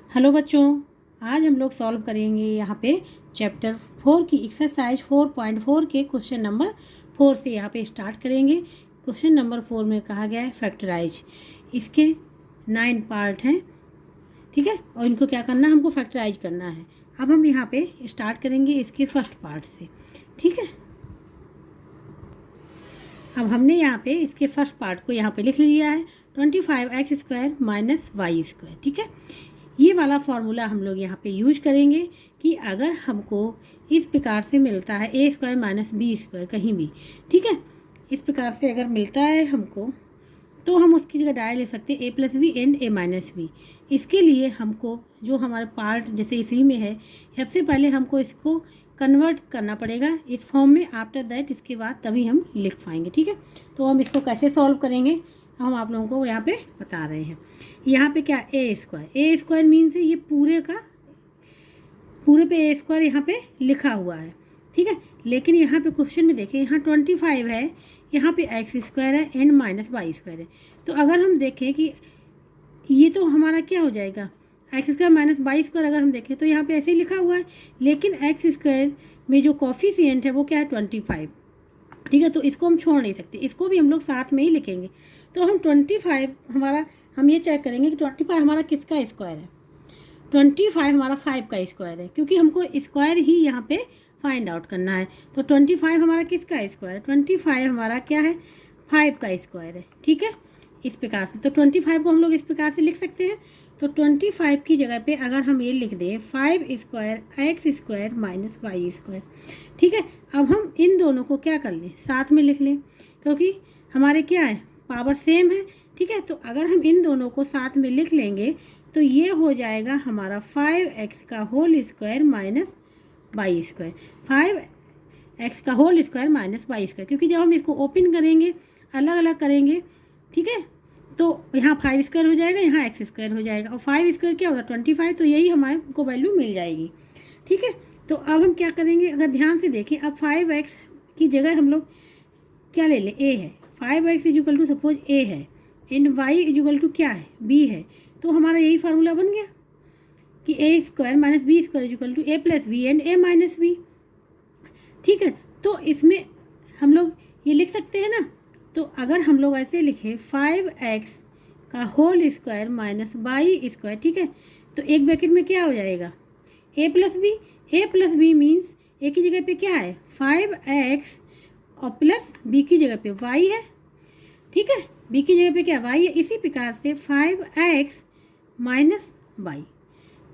Hello बच्चों, आज हम लोग सॉल्व करेंगे यहाँ पे चैप्टर 4 की एक्सरसाइज 4.4 के क्वेश्चन नंबर 4 से यहाँ पे स्टार्ट करेंगे। क्वेश्चन नंबर 4 में कहा गया है फैक्टराइज। इसके 9 पार्ट हैं, ठीक है, और इनको क्या करना है, हमको फैक्टराइज करना है। अब हम यहाँ पे स्टार्ट करेंगे इसके फर्स्ट पार्ट से, ठीक है। अब हमने यहाँ पे इसके फर्स्ट पार्ट को यहाँ पे लिख लिया है 25x² - y², ठीक है। ये वाला फॉर्मूला हम लोग यहाँ पे यूज करेंगे कि अगर हमको इस प्रकार से मिलता है a² - b² कहीं भी, ठीक है, इस प्रकार से अगर मिलता है हमको तो हम उसकी जगह डायरेक्ट ले सकते हैं a+b एंड a-b। इसके लिए हमको जो हमारा पार्ट जैसे इसी में है, सबसे पहले हमको इसको कन्वर्ट करना पड़ेगा इस फॉर्म में। आफ्टर दैट इसके बाद तभी हम लिख पाएंगे, ठीक है। तो हम इसको कैसे सॉल्व करेंगे हम आप लोगों को यहाँ पे बता रहे हैं। यहाँ पे क्या a² मीन्स है ये पूरे पे a² यहाँ पे लिखा हुआ है, ठीक है। लेकिन यहाँ पे क्वेश्चन में देखें, यहाँ 25 है, यहाँ पे x² है एंड -y² है। तो अगर हम देखें कि ये तो हमारा क्या हो जाएगा x² - y² अगर हम देखें तो यहाँ पे ऐसे ही लिखा हुआ है, लेकिन x² में जो कोफिशिएंट है वो क्या है 25, ठीक है। तो इसको हम छोड़ नहीं सकते, इसको भी हम लोग साथ में ही लिखेंगे। तो हम 25 हम ये चेक करेंगे कि 25 हमारा किसका स्क्वायर है। 25 हमारा 5 का स्क्वायर है, क्योंकि हमको स्क्वायर ही यहाँ पे फाइंड आउट करना है। तो 25 हमारा किसका स्क्वायर है, 25 हमारा क्या है 5 का स्क्वायर है, ठीक है। इस प्रकार से तो 25 को हम लोग इस प्रकार से लिख सकते हैं। तो 25 की जगह पे अगर हम ये लिख दें 5² x² - y², ठीक है। अब हम इन दोनों को क्या कर लें, साथ में लिख लें, क्योंकि हमारे क्या है पावर सेम है, ठीक है। तो अगर हम इन दोनों को साथ में लिख लेंगे तो ये हो जाएगा हमारा 5x² - y², 5x² - y², क्योंकि जब हम इसको ओपन करेंगे अलग अलग करेंगे, ठीक है, तो यहाँ 5² हो जाएगा, यहाँ x² हो जाएगा, और 5² क्या होगा 25, तो यही हमारे को वैल्यू मिल जाएगी, ठीक है। तो अब हम क्या करेंगे, अगर ध्यान से देखें, अब 5x की जगह हम लोग क्या ले लें, a है, 5x = सपोज a है एंड y = क्या है b है। तो हमारा यही फार्मूला बन गया कि a² - b² = a+b and a-b, ठीक है। तो इसमें हम लोग ये लिख सकते हैं ना। तो अगर हम लोग ऐसे लिखें 5x² - y², ठीक है, तो एक ब्रैकेट में क्या हो जाएगा a+b मीन्स a की जगह पे क्या है 5x और प्लस b की जगह पे y है, ठीक है, b की जगह पे क्या y है। इसी प्रकार से 5x - y,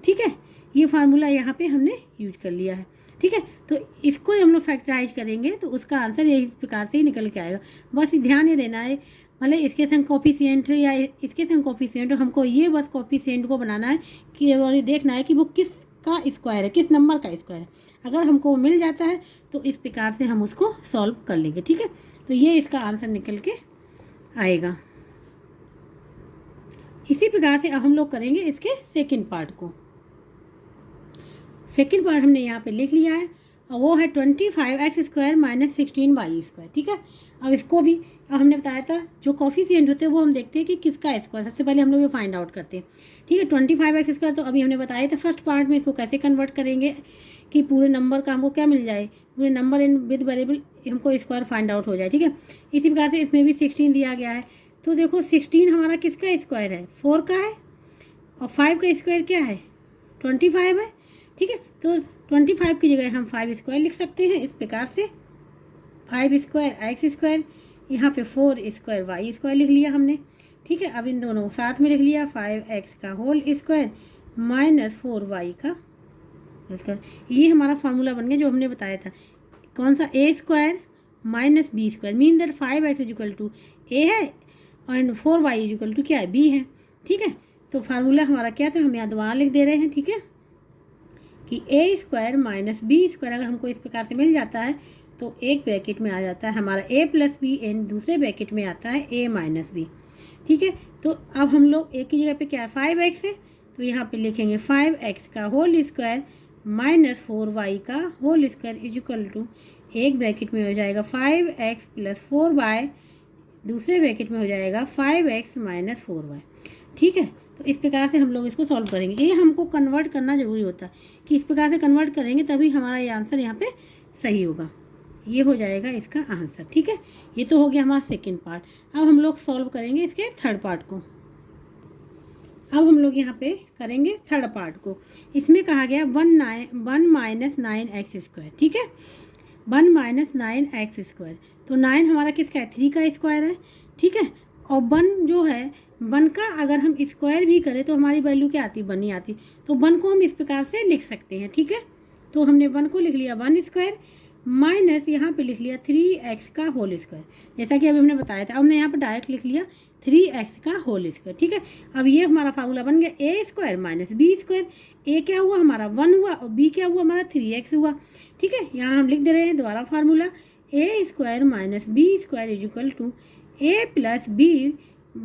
ठीक है, ये फार्मूला यहाँ पे हमने यूज कर लिया है, ठीक है। तो इसको हम लोग फैक्टराइज करेंगे तो उसका आंसर इस प्रकार से ही निकल के आएगा। बस ध्यान ये देना है, मतलब इसके संग कोफिशिएंट या इसके संग कोफिशिएंट, हमको ये बस कोफिशिएंट को बनाना है कि और ये देखना है कि वो किसका स्क्वायर है, किस नंबर का स्क्वायर है। अगर हमको मिल जाता है तो इस प्रकार से हम उसको सॉल्व कर लेंगे, ठीक है। तो ये इसका आंसर निकल के आएगा। इसी प्रकार से अब हम लोग करेंगे इसके सेकंड पार्ट को। सेकंड पार्ट हमने यहाँ पे लिख लिया है, और वो है 25x² - 16y², ठीक है। अब इसको भी अब हमने बताया था जो कोफिशिएंट होते हैं वो हम देखते हैं कि किसका स्क्वायर, सबसे पहले हम लोग ये फाइंड आउट करते हैं, ठीक है। 25x², तो अभी हमने बताया था फर्स्ट पार्ट में इसको कैसे कन्वर्ट करेंगे कि पूरे नंबर का हमको क्या मिल जाए, पूरे नंबर इन विद वेरिएबल हमको स्क्वायर फाइंड आउट हो जाए, ठीक है। इसी प्रकार से इसमें भी 16 दिया गया है। तो देखो 16 हमारा किसका स्क्वायर है 4 का है, और 5 का स्क्वायर क्या है 25 है, ठीक है। तो 25 की जगह हम 5² लिख सकते हैं इस प्रकार से 5² x², यहाँ पे 4² y² लिख लिया हमने, ठीक है। अब इन दोनों साथ में लिख लिया 5x² - 4y का स्क्वायर। ये हमारा फार्मूला बन गया जो हमने बताया था, कौन सा a² - b² mean that 5x = a है एंड 4y = क्या है b है, ठीक है। तो फार्मूला हमारा क्या था, हम यहाँ दोबारा लिख दे रहे हैं, ठीक है, कि a² - b² अगर हमको इस प्रकार से मिल जाता है तो एक ब्रैकेट में आ जाता है हमारा a+b एंड दूसरे ब्रैकेट में आता है a-b, ठीक है। तो अब हम लोग a की जगह पे क्या है 5x है, तो यहाँ पे लिखेंगे 5x² - 4y² = एक ब्रैकेट में हो जाएगा 5x + 4y, दूसरे ब्रैकेट में हो जाएगा 5x - 4y, ठीक है। तो इस प्रकार से हम लोग इसको सॉल्व करेंगे। ये हमको कन्वर्ट करना ज़रूरी होता है कि इस प्रकार से कन्वर्ट करेंगे तभी हमारा ये आंसर यहाँ पे सही होगा। ये हो जाएगा इसका आंसर, ठीक है। ये तो हो गया हमारा सेकेंड पार्ट। अब हम लोग सॉल्व करेंगे इसके थर्ड पार्ट को। अब हम लोग यहाँ पे करेंगे थर्ड पार्ट को। इसमें कहा गया 1 माइनस 9x², ठीक है। 1 माइनस 9x², तो 9 हमारा किसका है, 3 का स्क्वायर है, ठीक है। और 1 जो है 1 का अगर हम स्क्वायर भी करें तो हमारी वैल्यू क्या आती, 1 ही आती। तो 1 को हम इस प्रकार से लिख सकते हैं, ठीक है। तो हमने 1 को लिख लिया 1² माइनस यहाँ पे लिख लिया 3x का होल स्क्वायर, जैसा कि अभी हमने बताया था। अब हमने यहाँ पे डायरेक्ट लिख लिया 3x का होल स्क्वायर, ठीक है। अब ये हमारा फार्मूला बन गया a² माइनस b²। a क्या हुआ हमारा 1 हुआ और b क्या हुआ हमारा 3x हुआ, ठीक है। यहाँ हम लिख दे रहे हैं दोबारा formula a² minus b² equal to a plus b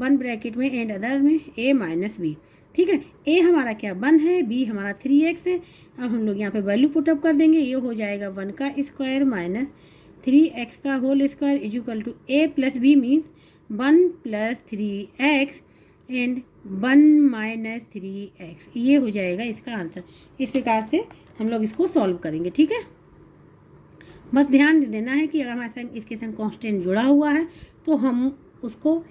1 bracket में एंड अदर में a माइनस b, ठीक है। a हमारा क्या 1 है, b हमारा 3x है। अब हम लोग यहाँ पे वैल्यू पुटअप कर देंगे। ये हो जाएगा 1 का स्क्वायर माइनस 3x का whole square equal to a plus b means 1 plus 3x and 1 minus 3x। ये हो जाएगा इसका आंसर। इस प्रकार से हम लोग इसको सॉल्व करेंगे, ठीक है। बस ध्यान देना है कि अगर हमारे संग इसके संग कांस्टेंट जुड़ा हुआ है तो हम उसको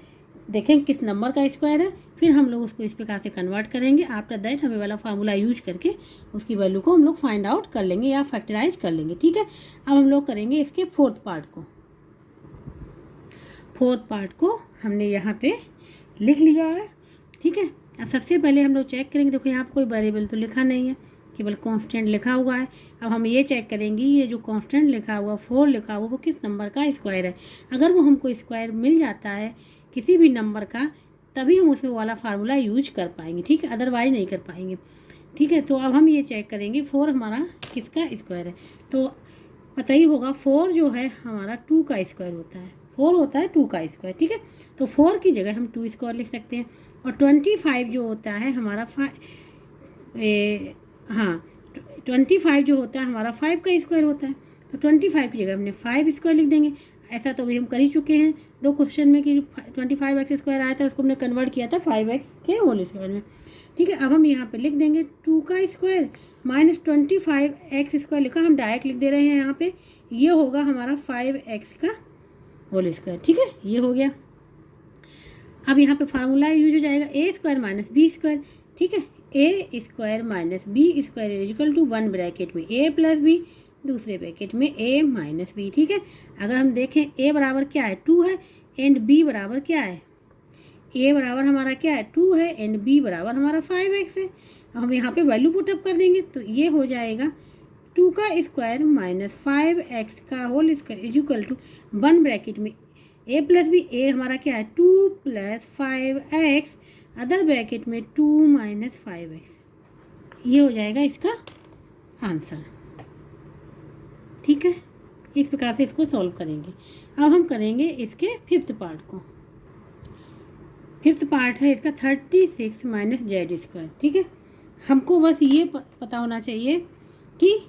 देखें किस नंबर का स्क्वायर है, फिर हम लोग उसको इस प्रकार से कन्वर्ट करेंगे। आफ्टर दैट हमें वाला फार्मूला यूज करके उसकी वैल्यू को हम लोग फाइंड आउट कर लेंगे या फैक्टराइज कर लेंगे, ठीक है। अब हम लोग करेंगे इसके फोर्थ पार्ट को। फोर्थ पार्ट को हमने यहाँ पे लिख लिया है, ठीक है। अब सबसे पहले हम लोग चेक करेंगे, देखो यहाँ पर कोई वेरिएबल तो लिखा नहीं है, केवल कांस्टेंट लिखा हुआ है। अब हम ये चेक करेंगे ये जो कांस्टेंट लिखा हुआ 4 लिखा हुआ वो किस नंबर का स्क्वायर है। अगर वो हमको स्क्वायर मिल जाता है किसी भी नंबर का तभी हम उसमें वाला फार्मूला यूज कर पाएंगे, ठीक है, अदरवाइज नहीं कर पाएंगे, ठीक है। तो अब हम ये चेक करेंगे 4 हमारा किसका स्क्वायर है। तो पता ही होगा 4 जो है हमारा 2 का स्क्वायर होता है, 4 होता है 2 का स्क्वायर, ठीक है। तो 4 की जगह हम 2 स्क्वायर लिख सकते हैं। और 25 जो होता है हमारा 25 जो होता है हमारा 5 का स्क्वायर होता है। तो 25 की जगह हमने 5 स्क्वायर लिख देंगे। ऐसा तो भी हम कर ही चुके हैं 2 क्वेश्चन में कि 25x² आया था उसको हमने कन्वर्ट किया था 5x के होल स्क्वायर में, ठीक है। अब हम यहाँ पे लिख देंगे 2 का स्क्वायर माइनस 25x² लिखा, हम डायरेक्ट लिख दे रहे हैं यहाँ पे। ये होगा हमारा 5x का होल स्क्वायर, ठीक है, ये हो गया। अब यहाँ पे फार्मूला यूज हो जाएगा a² माइनस b², ठीक है। a² minus b² equal to 1 bracket में a प्लस b दूसरे ब्रैकेट में a माइनस b, ठीक है। अगर हम देखें a बराबर क्या है 2 है एंड b बराबर क्या है, a बराबर हमारा क्या है 2 है एंड b बराबर हमारा 5x है। अब हम यहाँ पे वैल्यू पुटअप कर देंगे तो ये हो जाएगा 2 का स्क्वायर माइनस 5x का whole square equal to 1 bracket में a प्लस b, a हमारा क्या है 2 प्लस 5x अदर ब्रैकेट में 2 माइनस 5x। ये हो जाएगा इसका आंसर, ठीक है। इस प्रकार से इसको सॉल्व करेंगे। अब हम करेंगे इसके फिफ्थ पार्ट को। फिफ्थ पार्ट है इसका 36 माइनस z², ठीक है। हमको बस ये पता होना चाहिए कि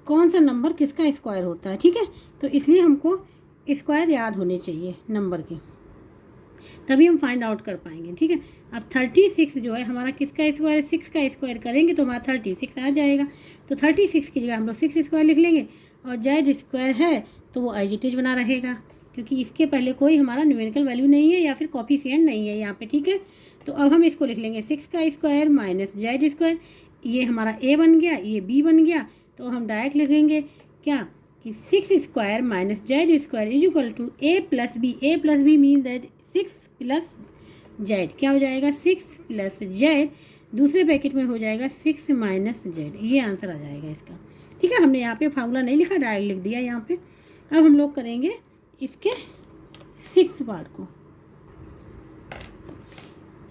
कौन सा नंबर किसका स्क्वायर होता है, ठीक है। तो इसलिए हमको स्क्वायर याद होने चाहिए नंबर के, तभी हम फाइंड आउट कर पाएंगे, ठीक है। अब 36 जो है हमारा किसका स्क्वायर है, 6 का स्क्वायर करेंगे तो हमारा 36 आ जाएगा। तो 36 की जगह हम लोग 6 स्क्वायर लिख लेंगे और z² है तो वो एज इट इज बना रहेगा क्योंकि इसके पहले कोई हमारा न्यूमेरिकल वैल्यू नहीं है या फिर कोफिशिएंट नहीं है यहाँ पे, ठीक है। तो अब हम इसको लिख लेंगे 6 का स्क्वायर माइनस z²। ये हमारा a बन गया, ये b बन गया। तो हम डायरेक्ट लिखेंगे क्या कि 6 square minus z² is equal to a plus b mean that 6 plus z क्या हो जाएगा 6 प्लस z दूसरे ब्रैकेट में हो जाएगा 6 माइनस z। ये आंसर आ जाएगा इसका, ठीक है। हमने यहाँ पे फार्मूला नहीं लिखा, डायरेक्ट लिख दिया यहाँ पे। अब हम लोग करेंगे इसके 6th पार्ट को।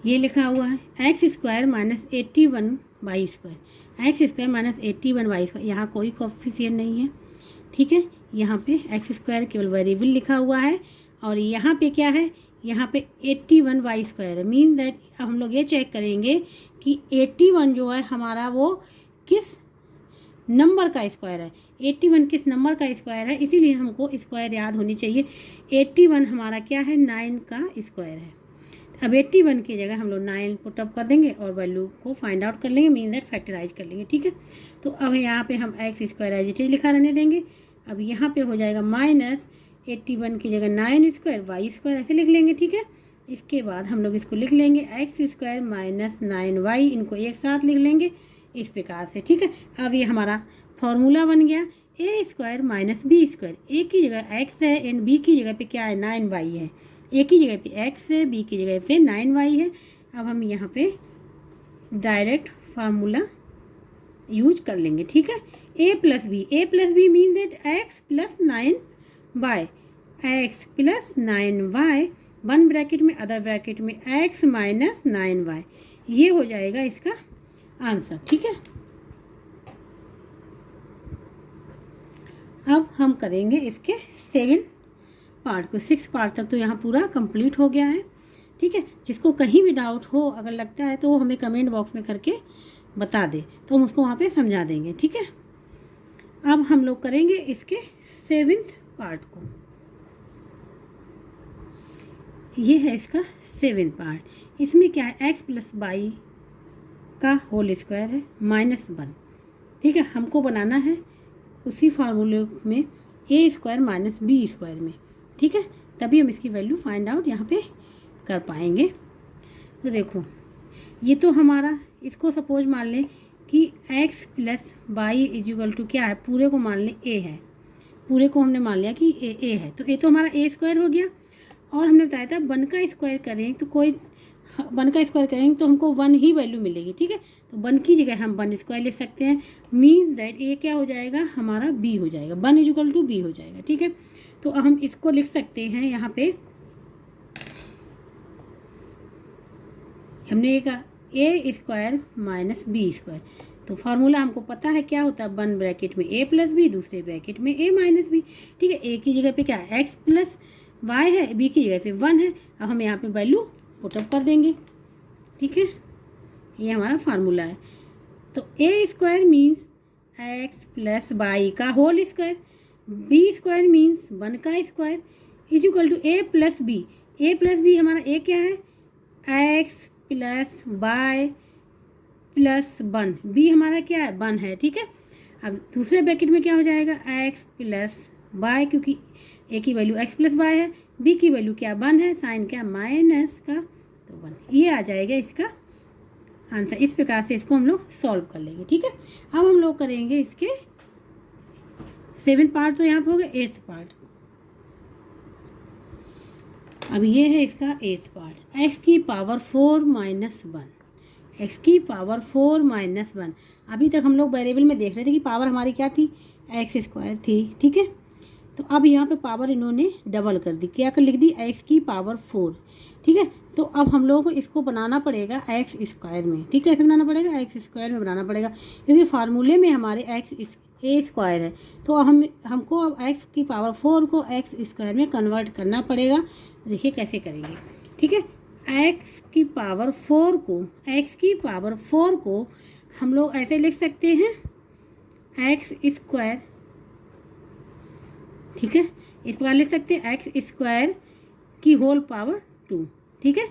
ये लिखा हुआ है x² minus 81y², x² minus 81y²। यहाँ कोई कोफिशिएंट नहीं है, ठीक है। यहाँ पे x² केवल वेरिएबल लिखा हुआ है और यहाँ पे क्या है, यहाँ पे 81y² है। मीन दैट अब हम लोग ये चेक करेंगे कि 81 जो है हमारा वो किस नंबर का स्क्वायर है, 81 किस नंबर का स्क्वायर है, इसीलिए हमको स्क्वायर याद होनी चाहिए। 81 हमारा क्या है 9 का स्क्वायर है। अब 81 की जगह हम लोग 9 पुट अप कर देंगे और वैल्यू को फाइंड आउट कर लेंगे, मीन दैट फैक्टराइज कर लेंगे, ठीक है। तो अब यहाँ पे हम X square as it is लिखा रहने देंगे। अब यहाँ पे हो जाएगा -81 की जगह 9 स्क्वायर वाई स्क्वायर ऐसे लिख लेंगे, ठीक है। इसके बाद हम लोग इसको लिख लेंगे एक्स स्क्वायर माइनस 9y, इनको एक साथ लिख लेंगे इस प्रकार से, ठीक है। अब ये हमारा फॉर्मूला बन गया ए स्क्वायर माइनस बी स्क्वायर। ए की जगह एक्स है एंड बी की जगह पे क्या है 9y है। ए की जगह पे एक्स है, बी की जगह पे 9y है। अब हम यहाँ पे डायरेक्ट फार्मूला यूज कर लेंगे, ठीक है। A plus B mean that X plus 9y, X plus 9y, one bracket में अदर ब्रैकेट में एक्स माइनस 9y, ये हो जाएगा इसका आंसर, ठीक है। अब हम करेंगे इसके 7 पार्ट को। 6 पार्ट तक तो यहाँ पूरा कंप्लीट हो गया है, ठीक है। जिसको कहीं भी डाउट हो अगर लगता है तो वो हमें कमेंट बॉक्स में करके बता दे, तो हम उसको वहाँ पे समझा देंगे, ठीक है। अब हम लोग करेंगे इसके 7th पार्ट को। ये है इसका 7th पार्ट। इसमें क्या है एक्स प्लस वाई का होल स्क्वायर है -1, ठीक है। हमको बनाना है उसी फार्मूले में ए स्क्वायर माइनस बी स्क्वायर में, ठीक है। तभी हम इसकी वैल्यू फाइंड आउट यहाँ पे कर पाएंगे। तो देखो ये तो हमारा, इसको सपोज मान लें कि x plus Y is equal to क्या है, पूरे को मान लें a है, पूरे को हमने मान लिया कि a है। तो a तो हमारा a स्क्वायर हो गया, और हमने बताया था 1 का स्क्वायर करें तो कोई 1 का स्क्वायर करेंगे तो हमको 1 ही वैल्यू मिलेगी, ठीक है। तो 1 की जगह हम 1 स्क्वायर लिख सकते हैं, मीन्स दैट ए क्या हो जाएगा हमारा b हो जाएगा, 1 इज इक्वल टू b हो जाएगा, ठीक है। तो हम इसको लिख सकते हैं, यहाँ पे हमने ये कहा ए स्क्वायर माइनस बी स्क्वायर। तो फार्मूला हमको पता है क्या होता है, 1 ब्रैकेट में a प्लस बी, दूसरे ब्रैकेट में a माइनस बी, ठीक है। a की जगह पे क्या है x प्लस वाई है, b की जगह पे 1 है। अब हम यहाँ पे वैल्यू पुटअप कर देंगे, ठीक है। ये हमारा फार्मूला है। तो A square means X plus Y का whole square, B square means 1 का square is equal to A plus B. A plus B हमारा ए क्या है, X plus Y plus 1, B हमारा क्या है 1 है, ठीक है। अब दूसरे ब्रैकेट में क्या हो जाएगा एक्स प्लस वाई, क्योंकि ए की वैल्यू एक्स प्लस वाई है, बी की वैल्यू क्या 1 है, साइन क्या माइनस का, तो 1। ये आ जाएगा इसका आंसर। इस प्रकार से इसको हम लोग सॉल्व कर लेंगे, ठीक है। अब हम लोग करेंगे इसके 7th पार्ट, तो यहाँ पर हो गया 8th पार्ट। अब ये है इसका 8th पार्ट, एक्स की पावर 4 माइनस 1, एक्स की पावर 4 माइनस 1। अभी तक हम लोग वेरिएबल में देख रहे थे कि पावर हमारी क्या थी, एक्स स्क्वायर थी, ठीक है। तो अब यहाँ पे पावर इन्होंने डबल कर दी, क्या कर लिख दी एक्स की पावर 4, ठीक है। तो अब हम लोगों को इसको बनाना पड़ेगा एक्स स्क्वायर में, ठीक है। ऐसे बनाना पड़ेगा, एक्स स्क्वायर में बनाना पड़ेगा, क्योंकि फार्मूले में हमारे एक्स ए स्क्वायर है। तो हमको अब एक्स की पावर 4 को एक्स स्क्वायर में कन्वर्ट करना पड़ेगा। देखिए कैसे करेंगे, ठीक है। एक्स की पावर 4 को हम लोग ऐसे लिख सकते हैं एक्स स्क्वायर, ठीक है। इस प्रकार लिख सकते हैं एक्स स्क्वायर की होल पावर 2, ठीक है।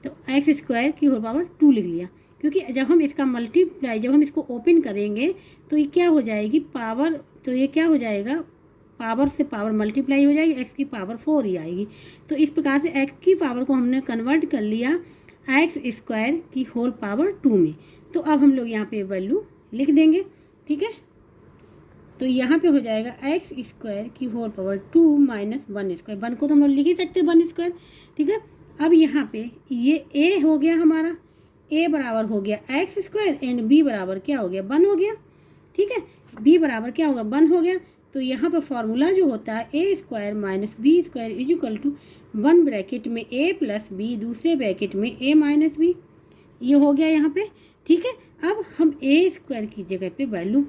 तो एक्स स्क्वायर की होल पावर 2 लिख लिया, क्योंकि जब हम इसका मल्टीप्लाई, जब हम इसको ओपन करेंगे तो ये क्या हो जाएगी पावर, तो ये क्या हो जाएगा पावर से पावर मल्टीप्लाई हो जाएगी, एक्स की पावर 4 ही आएगी। तो इस प्रकार से एक्स की पावर को हमने कन्वर्ट कर लिया एक्स स्क्वायर की होल पावर 2 में। तो अब हम लोग यहाँ पे वैल्यू लिख देंगे, ठीक है। तो यहाँ पे हो जाएगा एक्स स्क्वायर की होल पावर 2 माइनस 1 स्क्वायर, 1 को तो हम लोग लिख ही सकते हैं 1 स्क्वायर, ठीक है। अब यहाँ पे ये ए हो गया हमारा, ए बराबर हो गया एक्स स्क्वायर एंड बी बराबर क्या हो गया 1 हो गया, ठीक है। बी बराबर क्या होगा 1 हो गया। तो यहाँ पर फॉर्मूला जो होता है A square minus B square is equal to 1 bracket में ए प्लस बी, दूसरे ब्रैकेट में ए माइनस बी, ये हो गया यहाँ पे, ठीक है। अब हम ए स्क्वायर की जगह पे वैल्यू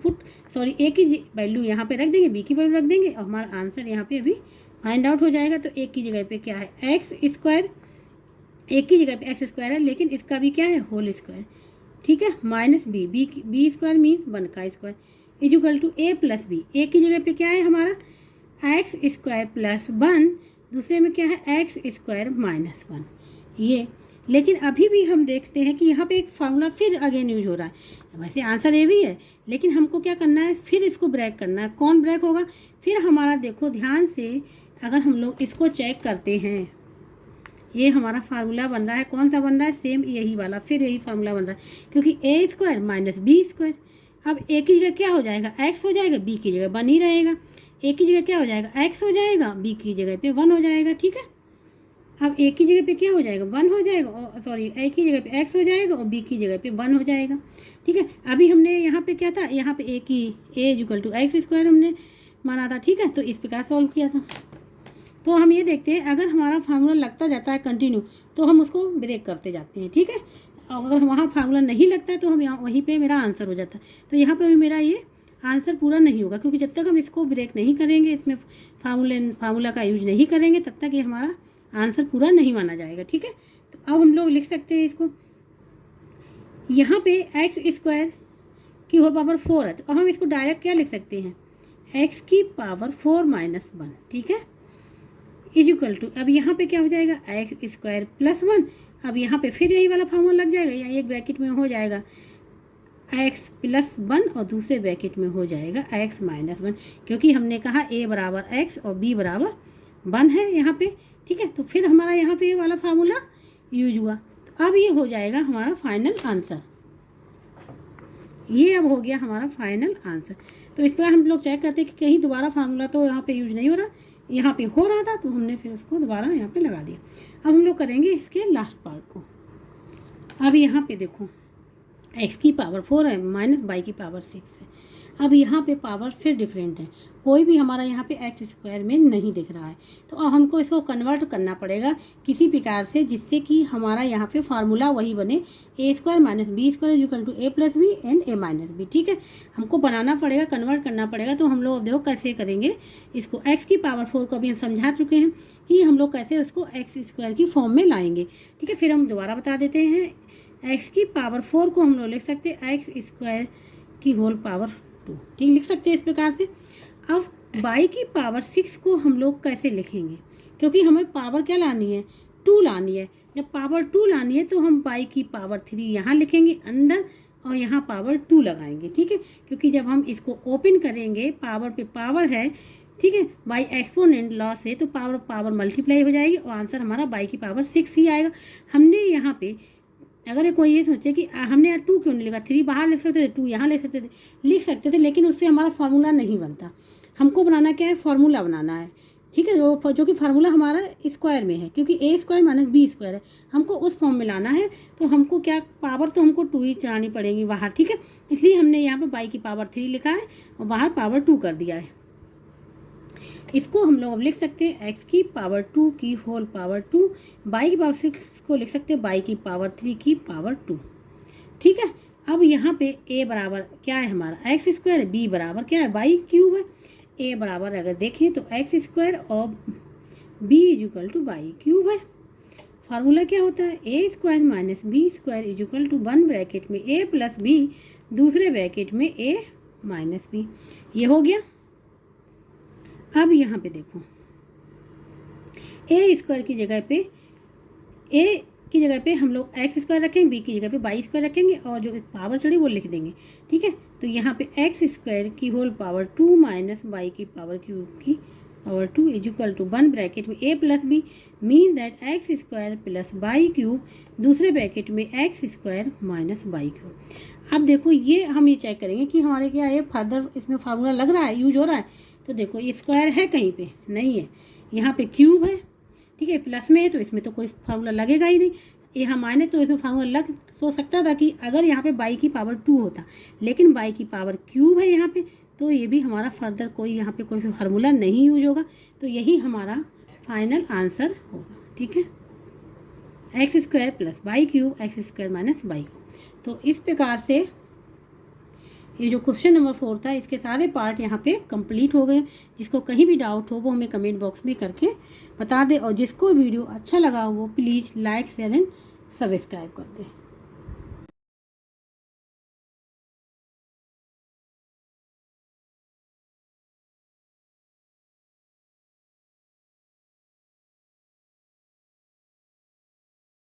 ए की वैल्यू यहाँ पे रख देंगे, बी की वैल्यू रख देंगे, और हमारा आंसर यहाँ पे अभी फाइंड आउट हो जाएगा। तो ए की जगह पे क्या है एक्स स्क्वायर, एक की जगह पे एक्स स्क्वायर है, लेकिन इसका भी क्या है होल स्क्वायर, ठीक है, माइनस बी स्क्वायर मीन्स 1 का square is equal to A plus B. A की जगह पे क्या है हमारा एक्स स्क्वायर प्लस 1, दूसरे में क्या है एक्स स्क्वायर माइनस 1। ये लेकिन अभी भी हम देखते हैं कि यहाँ पे एक फार्मूला फिर अगेन यूज हो रहा है। वैसे आंसर ए भी है, लेकिन हमको क्या करना है, फिर इसको ब्रेक करना है। कौन ब्रेक होगा? फिर हमारा देखो ध्यान से, अगर हम लोग इसको चेक करते हैं, ये हमारा फार्मूला बन रहा है, कौन सा बन रहा है? सेम यही वाला, फिर यही फार्मूला बन रहा है, क्योंकि ए स्क्वायर माइनस बी स्क्वायर। अब ए की जगह क्या हो जाएगा? एक्स हो जाएगा, बी की जगह 1 ही रहेगा। ए की जगह क्या हो जाएगा? एक्स हो जाएगा, बी की जगह पे 1 हो जाएगा। ठीक है, अब ए की जगह पे क्या हो जाएगा? 1 हो जाएगा, और सॉरी ए की जगह पे एक्स हो जाएगा और बी की जगह पे 1 हो जाएगा। ठीक है, अभी हमने यहाँ पे क्या था, यहाँ पे ए इक्वल टू एक्स स्क्वायर हमने माना था। ठीक है, तो इस प्रकार सॉल्व किया था। तो हम ये देखते हैं, अगर हमारा फार्मूला लगता जाता है कंटिन्यू, तो हम उसको ब्रेक करते जाते हैं। ठीक है, अगर वहाँ फार्मूला नहीं लगता है तो हम यहाँ वहीं पे मेरा आंसर हो जाता है। तो यहाँ पे भी मेरा ये आंसर पूरा नहीं होगा, क्योंकि जब तक हम इसको ब्रेक नहीं करेंगे, इसमें फार्मूला का यूज नहीं करेंगे, तब तक ये हमारा आंसर पूरा नहीं माना जाएगा। ठीक है, तो अब हम लोग लिख सकते हैं इसको, यहाँ पे एक्स स्क्वायर की होल पावर 4 है, तो अब हम इसको डायरेक्ट क्या लिख सकते हैं? एक्स की पावर 4 माइनस 1। ठीक है, इज इक्वल टू, अब यहाँ पे क्या हो जाएगा? X square plus 1। अब यहाँ पे फिर यही वाला फार्मूला लग जाएगा, या एक ब्रैकेट में हो जाएगा एक्स प्लस 1 और दूसरे ब्रैकेट में हो जाएगा एक्स माइनस 1, क्योंकि हमने कहा ए बराबर एक्स और बी बराबर 1 है यहाँ पे। ठीक है, तो फिर हमारा यहाँ पे ये वाला फार्मूला यूज हुआ। तो अब ये हो जाएगा हमारा फाइनल आंसर। ये अब हो गया हमारा फाइनल आंसर। तो इस पर हम लोग चेक करते हैं कि कहीं दोबारा फार्मूला तो यहाँ पे यूज नहीं हो रहा, यहाँ पे हो रहा था, तो हमने फिर उसको दोबारा यहाँ पे लगा दिया। अब हम लोग करेंगे इसके लास्ट पार्ट को। अब यहाँ पे देखो, एक्स की पावर 4 है माइनस वाई की पावर 6 है। अब यहाँ पे पावर फिर डिफरेंट है, कोई भी हमारा यहाँ पे एक्स स्क्वायर में नहीं दिख रहा है। तो अब हमको इसको कन्वर्ट करना पड़ेगा किसी प्रकार से, जिससे कि हमारा यहाँ पे फार्मूला वही बने, A square minus B square equal to A plus B and A minus B. ठीक है, हमको बनाना पड़ेगा, कन्वर्ट करना पड़ेगा। तो हम लोग अब देखो कैसे करेंगे इसको। एक्स की पावर 4 को अभी हम समझा चुके हैं कि हम लोग कैसे उसको एक्स स्क्वायर की फॉर्म में लाएंगे। ठीक है, फिर हम दोबारा बता देते हैं। एक्स की पावर 4 को हम लोग लिख सकते हैं एक्स स्क्वायर की होल पावर 2। ठीक, लिख सकते हैं इस प्रकार से। अब वाई की पावर 6 को हम लोग कैसे लिखेंगे, क्योंकि हमें पावर क्या लानी है? 2 लानी है। जब पावर 2 लानी है तो हम वाई की पावर 3 यहाँ लिखेंगे अंदर, और यहाँ पावर 2 लगाएंगे। ठीक है, क्योंकि जब हम इसको ओपन करेंगे, पावर पे पावर है। ठीक है, बाई एक्सपोनेंट लॉस है, तो पावर पावर मल्टीप्लाई हो जाएगी और आंसर हमारा वाई की पावर 6 ही आएगा। हमने यहाँ पे, अगर कोई ये सोचे कि हमने यार 2 क्यों नहीं लिखा, 3 बाहर लिख सकते थे, 2 यहाँ लिख सकते थे, लेकिन उससे हमारा फार्मूला नहीं बनता। हमको बनाना क्या है? फार्मूला बनाना है। ठीक है, जो कि फार्मूला हमारा स्क्वायर में है, क्योंकि ए स्क्वायर माइनस बी स्क्वायर है, हमको उस फॉर्म में लाना है। तो हमको क्या, पावर तो हमको 2 ही चलानी पड़ेगी बाहर। ठीक है, इसलिए हमने यहाँ पर वाई की पावर 3 लिखा है और बाहर पावर 2 कर दिया है। इसको हम लोग अब लिख सकते हैं एक्स की पावर 2 की होल पावर 2, वाई की पावर 6 को लिख सकते हैं वाई की पावर 3 की पावर 2। ठीक है, अब यहाँ पे ए बराबर क्या है हमारा? एक्स स्क्वायर है, बी बराबर क्या है? वाई क्यूब है। ए बराबर अगर देखें तो एक्स स्क्वायर और B is equal to Y cube है। फार्मूला क्या होता है? A square minus B square is equal to 1 bracket में ए प्लस बी, दूसरे ब्रैकेट में ए माइनस बी। ये हो गया। अब यहाँ पे देखो, ए स्क्वायर की जगह पे, ए की जगह पे हम लोग एक्स स्क्वायर रखेंगे, बी की जगह पे वाई स्क्वायर रखेंगे, और जो पावर चढ़ी वो लिख देंगे। ठीक है, तो यहाँ पे एक्स स्क्वायर की होल पावर 2 माइनस वाई की पावर क्यूब की power 2 is equal to 1 bracket में A plus B, mean that X square plus Y cube, दूसरे ब्रैकेट में X square minus Y cube. अब देखो, ये हम ये चेक करेंगे कि हमारे क्या ये फर्दर इसमें फार्मूला लग रहा है, यूज हो रहा है। तो देखो, ये स्क्वायर है कहीं पे नहीं है, यहाँ पे क्यूब है। ठीक है, प्लस में है तो इसमें तो कोई फार्मूला लगेगा ही नहीं। यहाँ माइनस, तो इसमें फार्मूला लग तो सकता था कि अगर यहाँ पे वाई की पावर 2 होता, लेकिन वाई की पावर क्यूब है यहाँ पे, तो ये भी हमारा फर्दर कोई यहाँ पे कोई फार्मूला नहीं यूज होगा। तो यही हमारा फाइनल आंसर होगा। ठीक है, X square plus Y cube, X square minus Y cube. तो इस प्रकार से ये जो क्वेश्चन नंबर 4 था, इसके सारे पार्ट यहाँ पे कंप्लीट हो गए। जिसको कहीं भी डाउट हो वो हमें कमेंट बॉक्स में करके बता दे, और जिसको वीडियो अच्छा लगा वो please like share and subscribe कर दे।